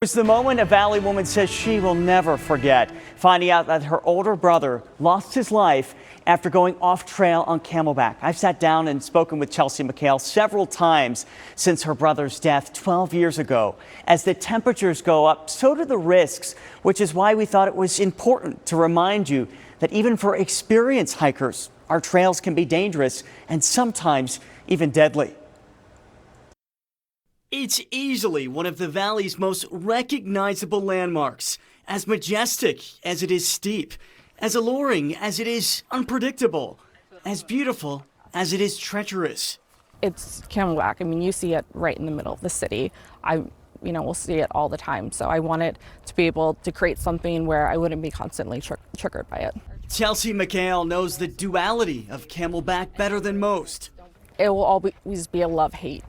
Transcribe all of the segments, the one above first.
It's the moment a Valley woman says she will never forget, finding out that her older brother lost his life after going off trail on Camelback. I've sat down and spoken with Chelsea McHale several times since her brother's death 12 years ago. As the temperatures go up, so do the risks, which is why we thought it was important to remind you that even for experienced hikers, our trails can be dangerous and sometimes even deadly. It's easily one of the Valley's most recognizable landmarks, as majestic as it is steep, as alluring as it is unpredictable, as beautiful as it is treacherous. It's Camelback. I mean, you see it right in the middle of the city. We'll see it all the time. So I wanted to be able to create something where I wouldn't be constantly triggered by it. Chelsea McHale knows the duality of Camelback better than most. It will always be a love-hate,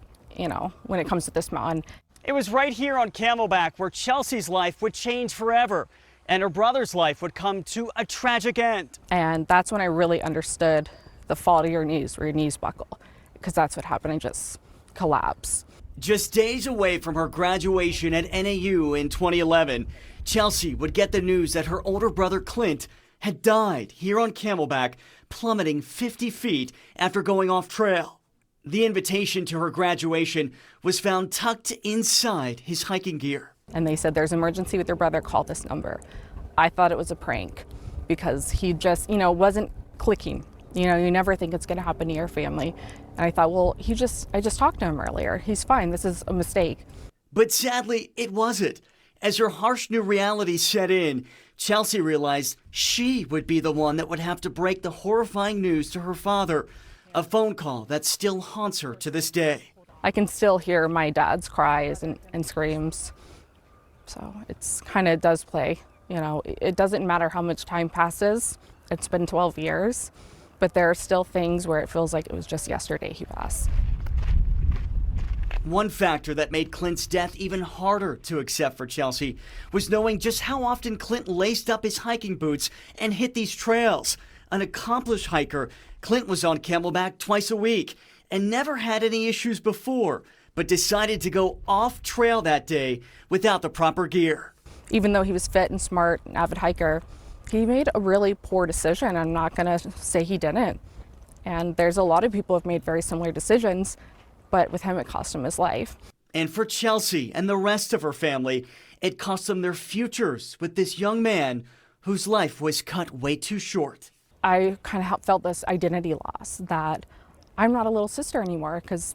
when it comes to this mountain. It was right here on Camelback where Chelsea's life would change forever and her brother's life would come to a tragic end. And that's when I really understood the fall to your knees where your knees buckle, because that's what happened. I just collapsed. Just days away from her graduation at NAU in 2011, Chelsea would get the news that her older brother Clint had died here on Camelback, plummeting 50 feet after going off trail. The invitation to her graduation was found tucked inside his hiking gear. And they said, there's an emergency with your brother, call this number. I thought it was a prank because he just, wasn't clicking. You never think it's going to happen to your family. And I thought, well, I just talked to him earlier. He's fine. This is a mistake. But sadly, it wasn't. As her harsh new reality set in, Chelsea realized she would be the one that would have to break the horrifying news to her father. A phone call that still haunts her to this day. I can still hear my dad's cries and screams. So it's kind of does play. It doesn't matter how much time passes. It's been 12 years, but there are still things where it feels like it was just yesterday he passed. One factor that made Clint's death even harder to accept for Chelsea was knowing just how often Clint laced up his hiking boots and hit these trails. An accomplished hiker, Clint was on Camelback twice a week and never had any issues before, but decided to go off trail that day without the proper gear. Even though he was fit and smart and avid hiker, he made a really poor decision. I'm not going to say he didn't. And there's a lot of people who have made very similar decisions, but with him it cost him his life. And for Chelsea and the rest of her family, it cost them their futures with this young man whose life was cut way too short. I kind of felt this identity loss that I'm not a little sister anymore because,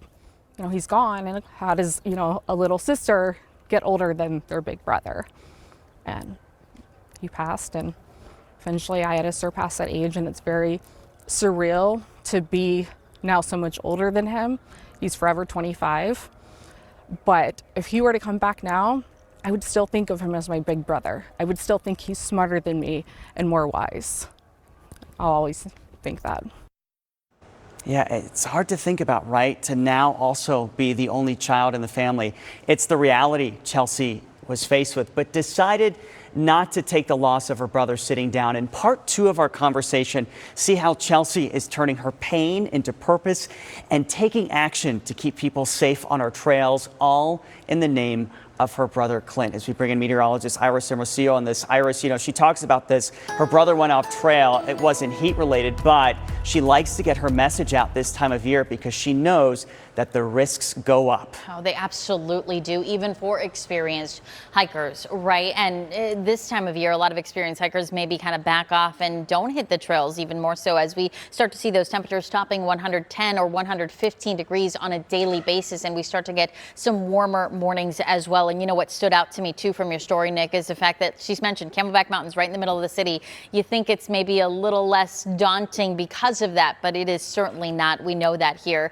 he's gone. And how does, a little sister get older than their big brother? And he passed, and eventually I had to surpass that age, and it's very surreal to be now so much older than him. He's forever 25. But if he were to come back now, I would still think of him as my big brother. I would still think he's smarter than me and more wise. I'll always think that. Yeah, it's hard to think about, right? To now also be the only child in the family. It's the reality Chelsea was faced with, but decided not to take the loss of her brother sitting down. In part 2 of our conversation, see how Chelsea is turning her pain into purpose and taking action to keep people safe on our trails, all in the name of her brother Clint. As we bring in meteorologist Iris Hermosillo on this. Iris, she talks about this. Her brother went off trail. It wasn't heat related, but she likes to get her message out this time of year because she knows that the risks go up. Oh, they absolutely do, even for experienced hikers, right? And this time of year, a lot of experienced hikers maybe kind of back off and don't hit the trails, even more so as we start to see those temperatures topping 110 or 115 degrees on a daily basis, and we start to get some warmer mornings as well. And what stood out to me too from your story, Nick, is the fact that she's mentioned Camelback Mountain's right in the middle of the city. You think it's maybe a little less daunting because of that, but it is certainly not. We know that here.